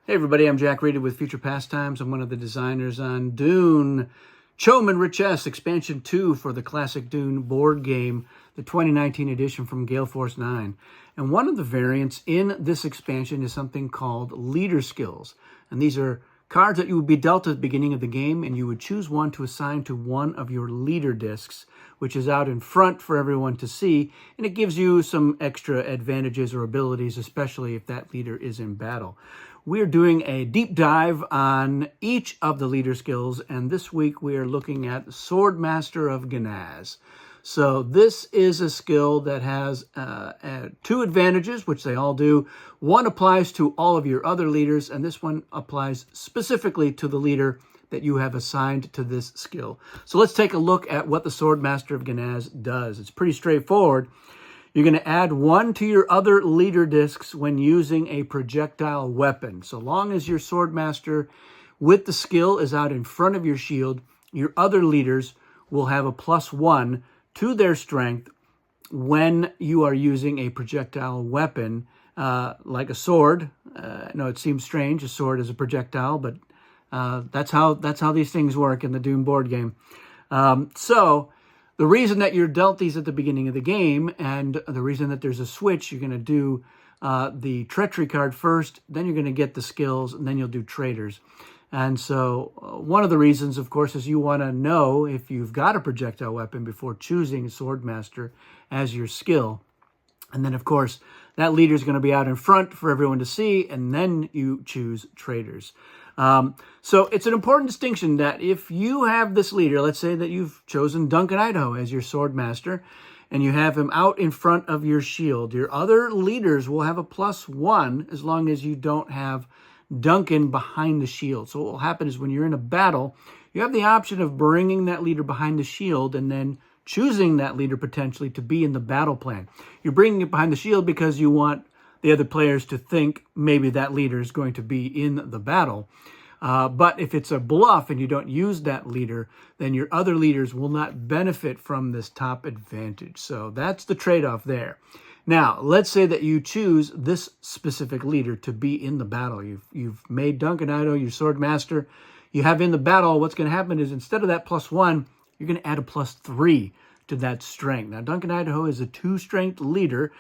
Hey everybody, I'm Jack Reedy with Future Pastimes. I'm one of the designers on Dune, Choman Richess Expansion 2 for the classic Dune board game, the 2019 edition from Gale Force 9. And one of the variants in this expansion is something called Leader Skills. And these are cards that you would be dealt at the beginning of the game, and you would choose one to assign to one of your leader discs, which is out in front for everyone to see, and it gives you some extra advantages or abilities, especially if that leader is in battle. We're doing a deep dive on each of the leader skills, and this week we are looking at Swordmaster of Ginaz. So this is a skill that has two advantages, which they all do. One applies to all of your other leaders, and this one applies specifically to the leader that you have assigned to this skill. So let's take a look at what the Swordmaster of Ginaz does. It's pretty straightforward. You're going to add one to your other leader discs when using a projectile weapon. So long as your Swordmaster with the skill is out in front of your shield, your other leaders will have a +1 to their strength when you are using a projectile weapon, like a sword. I know it seems strange, a sword is a projectile, but that's how these things work in the Dune board game. So the reason that you're dealt these at the beginning of the game, and the reason that there's a switch, you're going to do the treachery card first, then you're going to get the skills, and then you'll do traitors. And so one of the reasons, of course, is you want to know if you've got a projectile weapon before choosing Swordmaster as your skill. And then, of course, that leader is going to be out in front for everyone to see, and then you choose traitors. So it's an important distinction that if you have this leader, let's say that you've chosen Duncan Idaho as your Swordmaster, and you have him out in front of your shield, your other leaders will have a +1 as long as you don't have Duncan behind the shield. So what will happen is when you're in a battle, you have the option of bringing that leader behind the shield and then choosing that leader potentially to be in the battle plan. You're bringing it behind the shield because you want the other players to think maybe that leader is going to be in the battle. But if it's a bluff and you don't use that leader, then your other leaders will not benefit from this top advantage. So that's the trade-off there. Now, let's say that you choose this specific leader to be in the battle. You've made Duncan Idaho your Swordmaster. You have in the battle, what's going to happen is instead of that +1, you're going to add a +3 to that strength. Now, Duncan Idaho is a 2-strength leader.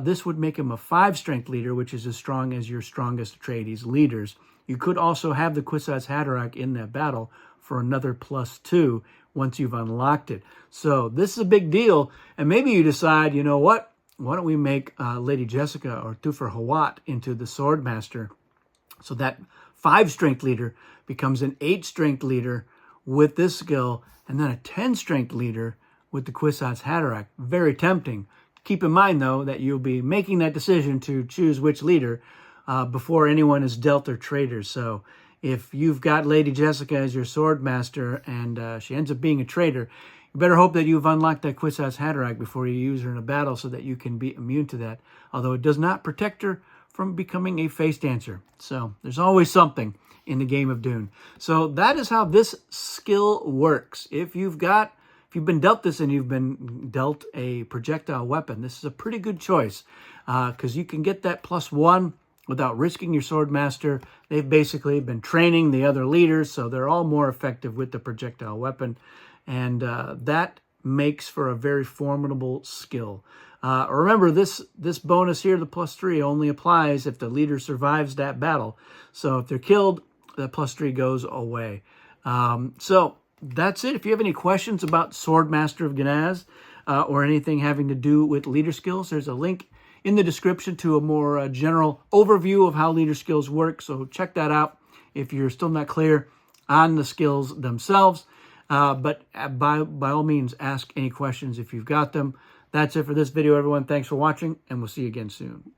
This would make him a 5-strength leader, which is as strong as your strongest Atreides leaders. You could also have the Kwisatz Haderach in that battle for another +2 once you've unlocked it. So this is a big deal. And maybe you decide, you know what? Why don't we make Lady Jessica or Tufir Hawat into the Swordmaster? So that 5-strength leader becomes an 8-strength leader with this skill, and then a 10-strength leader with the Kwisatz Haderach. Very tempting. Keep in mind, though, that you'll be making that decision to choose which leader before anyone is dealt their traitors. So if you've got Lady Jessica as your Swordmaster and she ends up being a traitor, you better hope that you've unlocked that Kwisatz Haderach before you use her in a battle so that you can be immune to that, although it does not protect her from becoming a face dancer. So there's always something in the game of Dune. So that is how this skill works. If you've been dealt this and you've been dealt a projectile weapon, this is a pretty good choice because you can get that +1 without risking your Swordmaster. They've basically been training the other leaders, so they're all more effective with the projectile weapon. And that makes for a very formidable skill. Remember, this bonus here, the +3, only applies if the leader survives that battle. So if they're killed, the +3 goes away. So that's it. If you have any questions about Swordmaster of Ginaz or anything having to do with leader skills, there's a link in the description to a more general overview of how leader skills work. So check that out if you're still not clear on the skills themselves. But by all means, ask any questions if you've got them. That's it for this video, everyone. Thanks for watching, and we'll see you again soon.